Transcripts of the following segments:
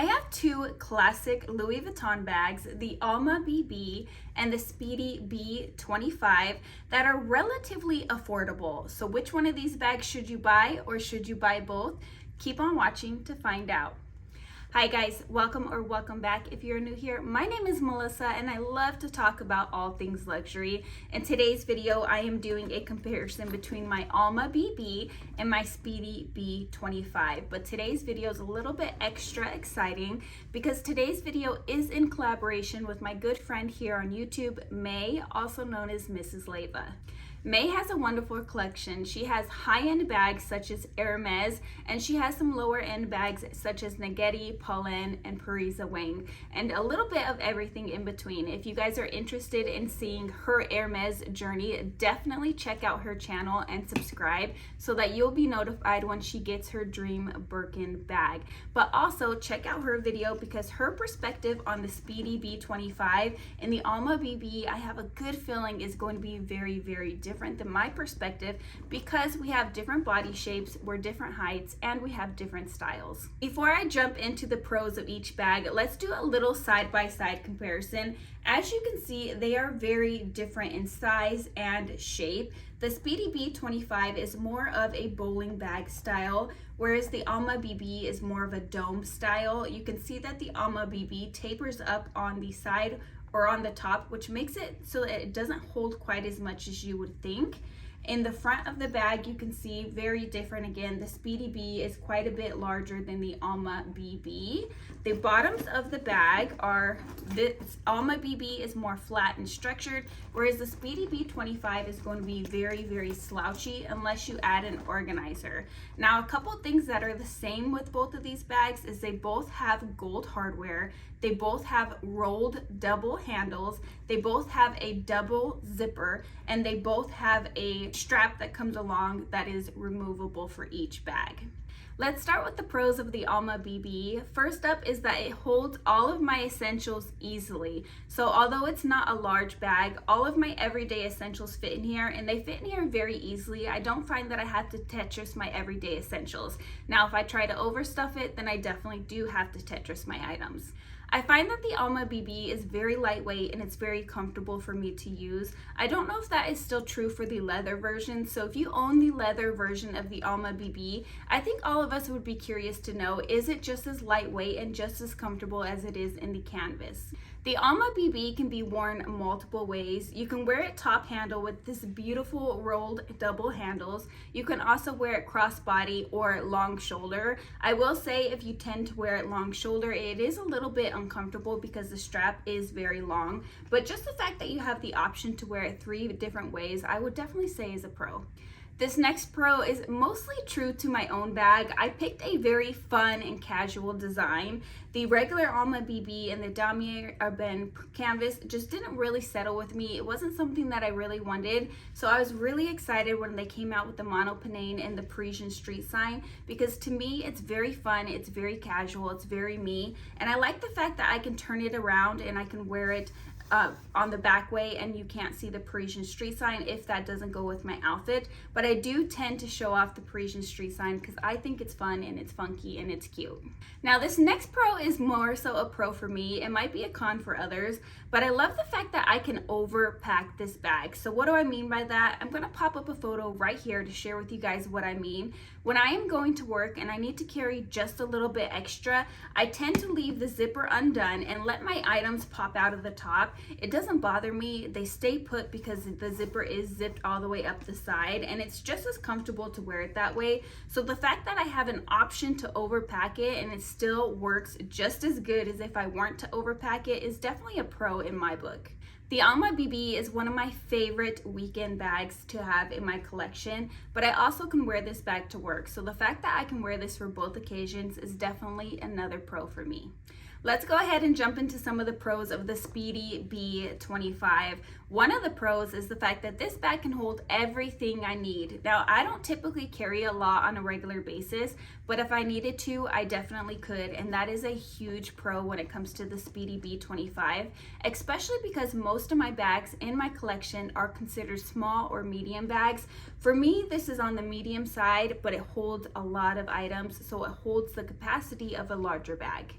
I have two classic Louis Vuitton bags, the Alma BB and the Speedy B25, that are relatively affordable. So which one of these bags should you buy, or should you buy both? Keep on watching to find out. Hi guys, welcome back. If you're new here, my name is Melissa and I love to talk about all things luxury. In today's video, I am doing a comparison between my Alma BB and my Speedy B25. But today's video is a little bit extra exciting because today's video is in collaboration with my good friend here on YouTube, May, also known as Mrs. Leva. May has a wonderful collection. She has high-end bags such as Hermes, and she has some lower-end bags such as Naghetti, Paulin, and Paris Wang, and a little bit of everything in between. If you guys are interested in seeing her Hermes journey, definitely check out her channel and subscribe so that you'll be notified when she gets her dream Birkin bag. But also check out her video because her perspective on the Speedy B25 and the Alma BB, I have a good feeling is going to be very, very different than my perspective because we have different body shapes, we're different heights, and we have different styles. Before I jump into the pros of each bag, let's do a little side-by-side comparison. As you can see, they are very different in size and shape. The Speedy B25 is more of a bowling bag style, whereas the Alma BB is more of a dome style. You can see that the Alma BB tapers up on the side or on the top, which makes it so that it doesn't hold quite as much as you would think. In the front of the bag, you can see very different again. The Speedy B is quite a bit larger than the Alma BB. The bottoms of the bag are, this Alma BB is more flat and structured, whereas the Speedy B25 is going to be very, very slouchy unless you add an organizer. Now, a couple things that are the same with both of these bags is they both have gold hardware. They both have rolled double handles. They both have a double zipper, and they both have a strap that comes along that is removable for each bag. Let's start with the pros of the Alma BB. First up is that it holds all of my essentials easily. So although it's not a large bag, all of my everyday essentials fit in here, and they fit in here very easily. I don't find that I have to Tetris my everyday essentials. Now, if I try to overstuff it, then I definitely do have to Tetris my items. I find that the Alma BB is very lightweight and it's very comfortable for me to use. I don't know if that is still true for the leather version, so if you own the leather version of the Alma BB, I think all of us would be curious to know, is it just as lightweight and just as comfortable as it is in the canvas? The Alma BB can be worn multiple ways. You can wear it top handle with this beautiful rolled double handles. You can also wear it crossbody or long shoulder. I will say if you tend to wear it long shoulder, it is a little bit uncomfortable because the strap is very long, but just the fact that you have the option to wear it 3 different ways, I would definitely say is a pro. This next pro is mostly true to my own bag. I picked a very fun and casual design. The regular Alma BB and the Damier Urbain canvas just didn't really settle with me. It wasn't something that I really wanted, so I was really excited when they came out with the Monopanane and the Parisian street sign because to me it's very fun, it's very casual, it's very me, and I like the fact that I can turn it around and I can wear it on the back way and you can't see the Parisian street sign if that doesn't go with my outfit. But I do tend to show off the Parisian street sign because I think it's fun and it's funky and it's cute. Now this next pro is more so a pro for me. It might be a con for others, but I love the fact that I can overpack this bag. So what do I mean by that? I'm gonna pop up a photo right here to share with you guys what I mean. When I am going to work and I need to carry just a little bit extra, I tend to leave the zipper undone and let my items pop out of the top. It doesn't bother me. They stay put because the zipper is zipped all the way up the side, and it's just as comfortable to wear it that way. So the fact that I have an option to overpack it and it still works just as good as if I weren't to overpack it is definitely a pro in my book. The Alma BB is one of my favorite weekend bags to have in my collection, but I also can wear this bag to work. So the fact that I can wear this for both occasions is definitely another pro for me. Let's go ahead and jump into some of the pros of the Speedy B25. One of the pros is the fact that this bag can hold everything I need. Now, I don't typically carry a lot on a regular basis, but if I needed to, I definitely could, and that is a huge pro when it comes to the Speedy B25, especially because most of my bags in my collection are considered small or medium bags. For me, this is on the medium side, but it holds a lot of items, so it holds the capacity of a larger bag.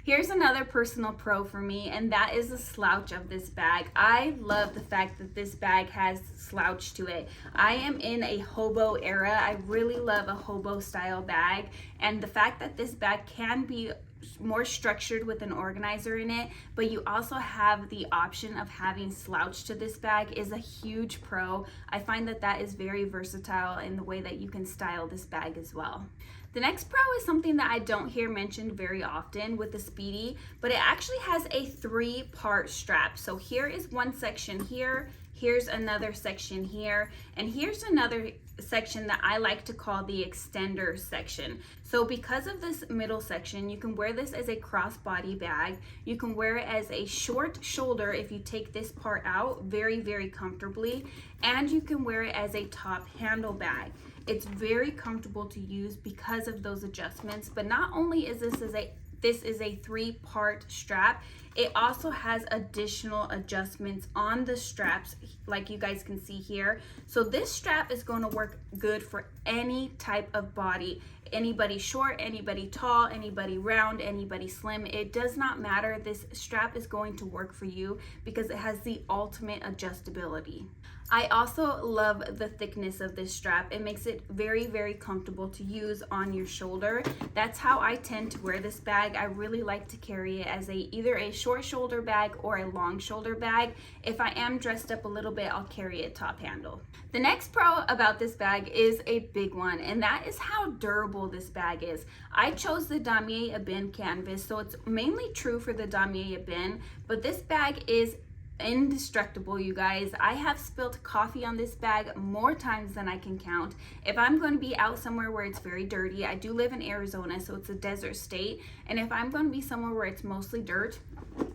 Here's another personal pro for me, and that is the slouch of this bag. I love the fact that this bag has slouch to it. I am in a hobo era. I really love a hobo style bag, and the fact that this bag can be more structured with an organizer in it, but you also have the option of having slouch to this bag is a huge pro. I find that that is very versatile in the way that you can style this bag as well. The next pro is something that I don't hear mentioned very often with the Speedy, but it actually has a 3-part strap. So here is one section here, here's another section here, and here's another section that I like to call the extender section. So because of this middle section, you can wear this as a crossbody bag. You can wear it as a short shoulder if you take this part out very, very comfortably, and you can wear it as a top handle bag. It's very comfortable to use because of those adjustments, but not only is this a 3-part strap, it also has additional adjustments on the straps like you guys can see here. So this strap is going to work good for any type of body. Anybody short, anybody tall, anybody round, anybody slim. It does not matter. This strap is going to work for you because it has the ultimate adjustability. I also love the thickness of this strap. It makes it very, very comfortable to use on your shoulder. That's how I tend to wear this bag. I really like to carry it as either a short shoulder bag or a long shoulder bag. If I am dressed up a little bit, I'll carry it top handle. The next pro about this bag is a big one, and that is how durable this bag is. I chose the Damier Ebene canvas, so it's mainly true for the Damier Ebene, but this bag is indestructible, you guys. I have spilled coffee on this bag more times than I can count. If I'm going to be out somewhere where it's very dirty, I do live in Arizona, so it's a desert state, and if I'm going to be somewhere where it's mostly dirt,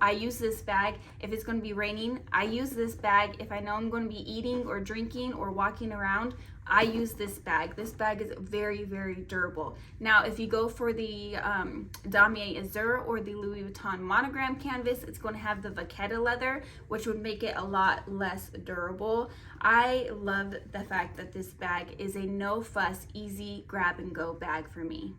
I use this bag. If it's going to be raining, I use this bag. If I know I'm going to be eating or drinking or walking around, I use this bag. This bag is very, very durable. Now, if you go for the Damier Azur or the Louis Vuitton monogram canvas, it's going to have the vachetta leather, which would make it a lot less durable. I love the fact that this bag is a no fuss, easy grab and go bag for me.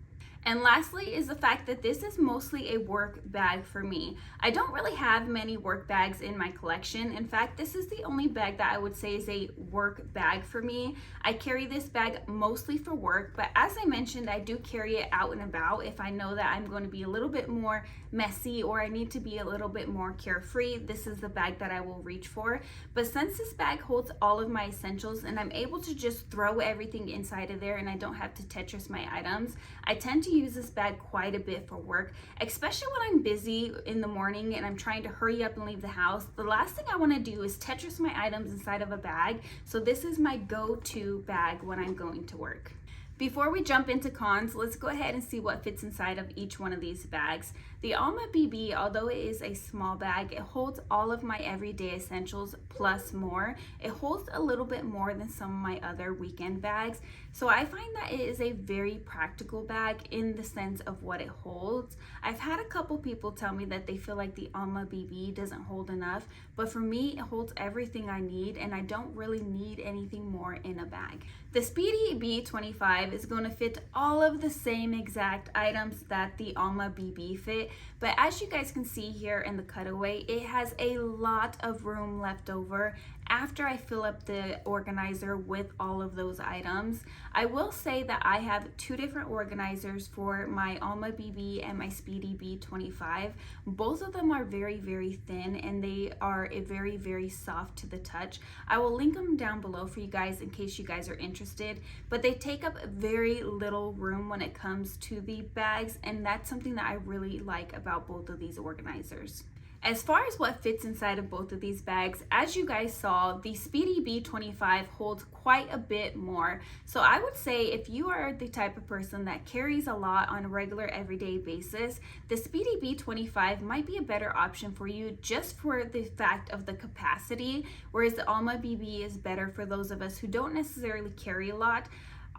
And lastly is the fact that this is mostly a work bag for me. I don't really have many work bags in my collection. In fact, this is the only bag that I would say is a work bag for me. I carry this bag mostly for work, but as I mentioned, I do carry it out and about if I know that I'm going to be a little bit more messy or I need to be a little bit more carefree. This is the bag that I will reach for. But since this bag holds all of my essentials and I'm able to just throw everything inside of there and I don't have to Tetris my items, I tend to use this bag quite a bit for work, especially when I'm busy in the morning and I'm trying to hurry up and leave the house. The last thing I want to do is Tetris my items inside of a bag, so this is my go-to bag when I'm going to work. Before we jump into cons, let's go ahead and see what fits inside of each one of these bags. The Alma BB, although it is a small bag, it holds all of my everyday essentials plus more. It holds a little bit more than some of my other weekend bags. So I find that it is a very practical bag in the sense of what it holds. I've had a couple people tell me that they feel like the Alma BB doesn't hold enough, but for me, it holds everything I need and I don't really need anything more in a bag. The Speedy B25 is going to fit all of the same exact items that the Alma BB fit, but as you guys can see here in the cutaway, it has a lot of room left over after I fill up the organizer with all of those items. I will say that I have two different organizers for my Alma BB and my Speedy B25. Both of them are very, very thin and they are very, very soft to the touch. I will link them down below for you guys in case you guys are interested, but they take up very little room when it comes to the bags, and that's something that I really like about both of these organizers. As far as what fits inside of both of these bags, as you guys saw, the Speedy B25 holds quite a bit more. So I would say if you are the type of person that carries a lot on a regular everyday basis, the Speedy B25 might be a better option for you just for the fact of the capacity, whereas the Alma BB is better for those of us who don't necessarily carry a lot.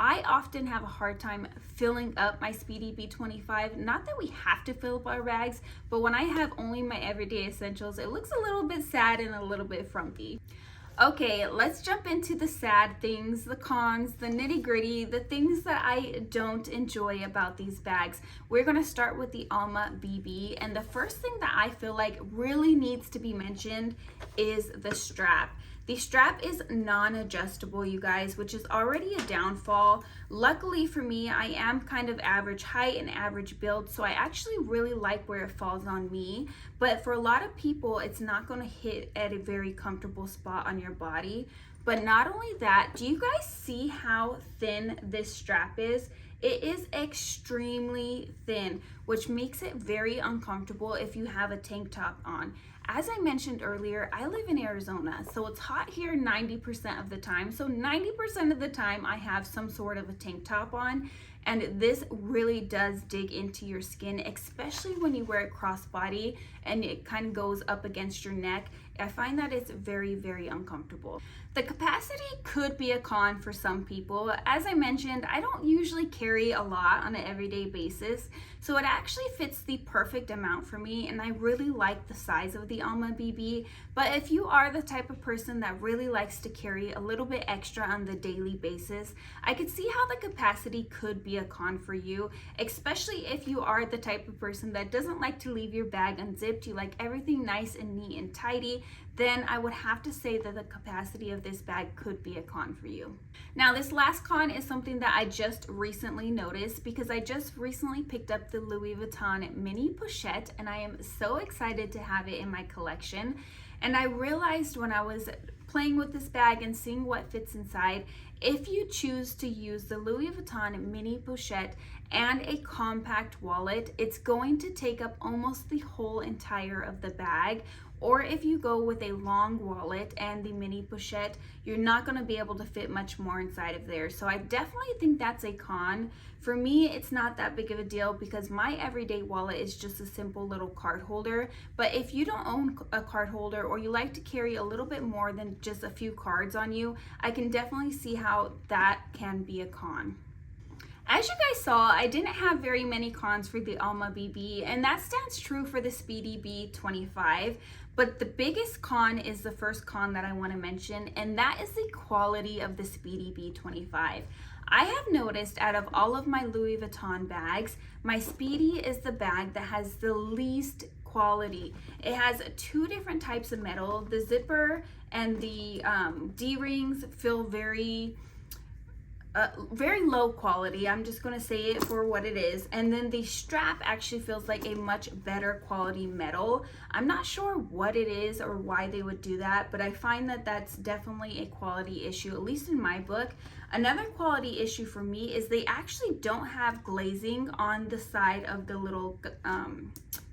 I often have a hard time filling up my Speedy B25. Not that we have to fill up our bags, but when I have only my everyday essentials, it looks a little bit sad and a little bit frumpy. Okay, let's jump into the sad things, the cons, the nitty gritty, the things that I don't enjoy about these bags. We're gonna start with the Alma BB, and the first thing that I feel like really needs to be mentioned is the strap. The strap is non-adjustable, you guys, which is already a downfall. Luckily for me, I am kind of average height and average build, so I actually really like where it falls on me. But for a lot of people, it's not going to hit at a very comfortable spot on your body. But not only that, do you guys see how thin this strap is? It is extremely thin, which makes it very uncomfortable if you have a tank top on. As I mentioned earlier, I live in Arizona, so it's hot here 90% of the time. So 90% of the time I have some sort of a tank top on, and this really does dig into your skin, especially when you wear it crossbody and it kind of goes up against your neck. I find that it's very, very uncomfortable. The capacity could be a con for some people. As I mentioned, I don't usually carry a lot on an everyday basis, so it actually fits the perfect amount for me, and I really like the size of the Alma BB. But if you are the type of person that really likes to carry a little bit extra on the daily basis, I could see how the capacity could be a con for you, especially if you are the type of person that doesn't like to leave your bag unzipped. You like everything nice and neat and tidy. Then I would have to say that the capacity of this bag could be a con for you. Now, this last con is something that I just recently noticed because I just recently picked up the Louis Vuitton mini pochette, and I am so excited to have it in my collection. And I realized when I was playing with this bag and seeing what fits inside, if you choose to use the Louis Vuitton mini pochette and a compact wallet, it's going to take up almost the whole entire of the bag. Or if you go with a long wallet and the mini pochette, you're not going to be able to fit much more inside of there. So I definitely think that's a con. For me, it's not that big of a deal because my everyday wallet is just a simple little card holder. But if you don't own a card holder, or you like to carry a little bit more than just a few cards on you, I can definitely see how that can be a con. As you guys saw, I didn't have very many cons for the Alma BB, and that stands true for the Speedy B25. But the biggest con is the first con that I want to mention, and that is the quality of the Speedy B25. I have noticed out of all of my Louis Vuitton bags, my Speedy is the bag that has the least quality. It has two different types of metal. The zipper and the D-rings feel very low quality. I'm just going to say it for what it is. And then the strap actually feels like a much better quality metal. I'm not sure what it is or why they would do that, but I find that that's definitely a quality issue, at least in my book. Another quality issue for me is they actually don't have glazing on the side of the little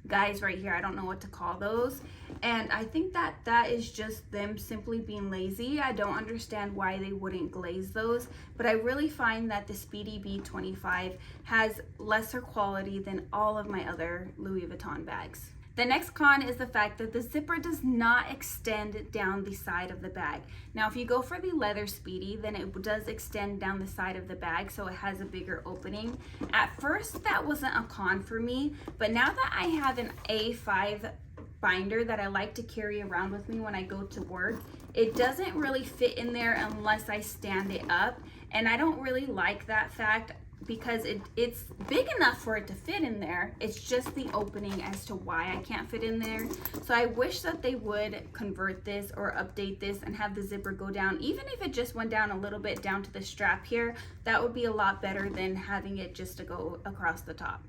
guys right here. I don't know what to call those, and I think that that is just them simply being lazy. I don't understand why they wouldn't glaze those, but I really find that the Speedy B25 has lesser quality than all of my other Louis Vuitton bags. The next con is the fact that the zipper does not extend down the side of the bag. Now, if you go for the leather Speedy, then it does extend down the side of the bag, so it has a bigger opening. At first, that wasn't a con for me, but now that I have an A5 binder that I like to carry around with me when I go to work, it doesn't really fit in there unless I stand it up, and I don't really like that fact, because it's big enough for it to fit in there. It's just the opening as to why I can't fit in there. So I wish that they would convert this or update this and have the zipper go down. Even if it just went down a little bit down to the strap here, that would be a lot better than having it just to go across the top.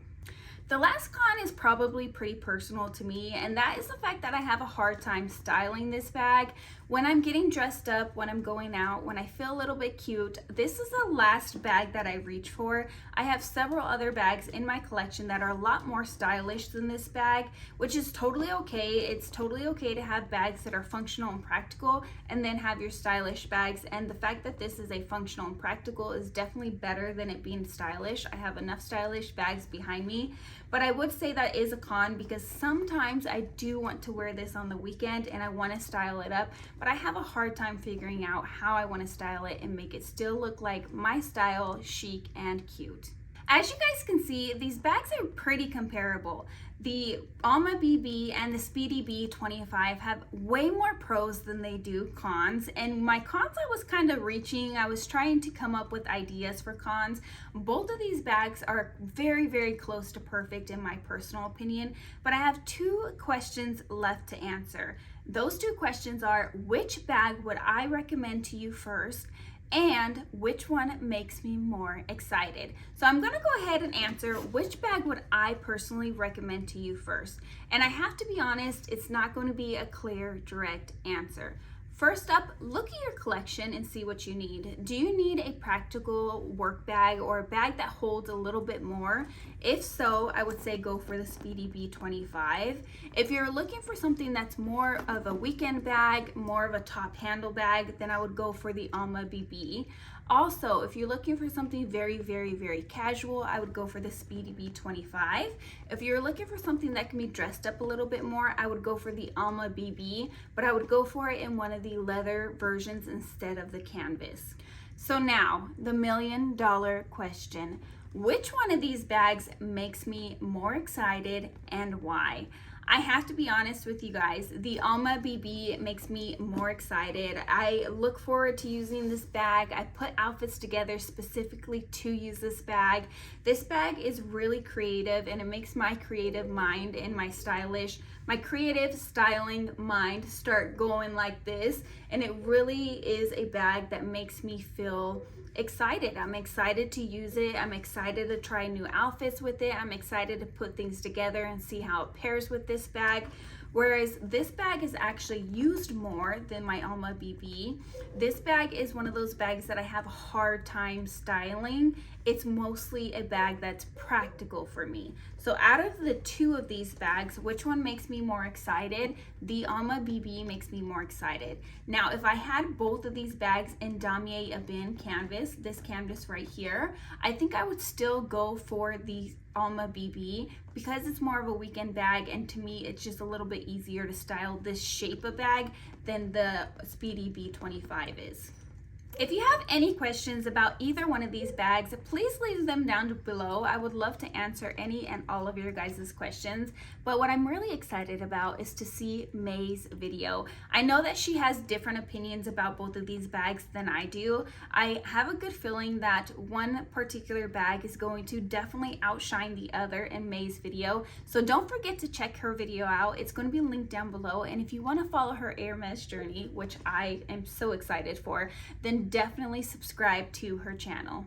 The last con is probably pretty personal to me, and that is the fact that I have a hard time styling this bag. When I'm getting dressed up, when I'm going out, when I feel a little bit cute, this is the last bag that I reach for. I have several other bags in my collection that are a lot more stylish than this bag, which is totally okay. It's totally okay to have bags that are functional and practical and then have your stylish bags, and the fact that this is a functional and practical is definitely better than it being stylish. I have enough stylish bags behind me. But I would say that is a con because sometimes I do want to wear this on the weekend and I want to style it up, but I have a hard time figuring out how I want to style it and make it still look like my style, chic and cute. As you guys can see, these bags are pretty comparable. The Alma BB and the Speedy B25 have way more pros than they do cons, and my cons, I was kind of reaching. I was trying to come up with ideas for cons. Both of these bags are very, very close to perfect in my personal opinion, but I have two questions left to answer. Those two questions are, which bag would I recommend to you first? And which one makes me more excited? So I'm gonna go ahead and answer which bag would I personally recommend to you first. And I have to be honest, it's not going to be a clear, direct answer. First up, look at your collection and see what you need. Do you need a practical work bag or a bag that holds a little bit more? If so, I would say go for the Speedy B25. If you're looking for something that's more of a weekend bag, more of a top handle bag, then I would go for the Alma BB. Also, if you're looking for something very, very, very casual, I would go for the Speedy B25. If you're looking for something that can be dressed up a little bit more, I would go for the Alma BB, but I would go for it in one of the leather versions instead of the canvas. So now, the $1,000,000 question. Which one of these bags makes me more excited and why? I have to be honest with you guys, the Alma BB makes me more excited. I look forward to using this bag. I put outfits together specifically to use this bag. This bag is really creative and it makes my creative mind and my creative styling mind start going like this. And it really is a bag that makes me feel excited. I'm excited to use it. I'm excited to try new outfits with it. I'm excited to put things together and see how it pairs with this bag. Whereas this bag is actually used more than my Alma BB. This bag is one of those bags that I have a hard time styling. It's mostly a bag that's practical for me. So out of the two of these bags, which one makes me more excited? The Alma BB makes me more excited. Now, if I had both of these bags in Damier Ebene canvas, this canvas right here, I think I would still go for the Alma BB because it's more of a weekend bag, and to me it's just a little bit easier to style this shape of bag than the Speedy B25 is. If you have any questions about either one of these bags, please leave them down below. I would love to answer any and all of your guys' questions. But what I'm really excited about is to see May's video. I know that she has different opinions about both of these bags than I do. I have a good feeling that one particular bag is going to definitely outshine the other in May's video. So don't forget to check her video out. It's going to be linked down below. And if you want to follow her Hermes journey, which I am so excited for, then definitely subscribe to her channel.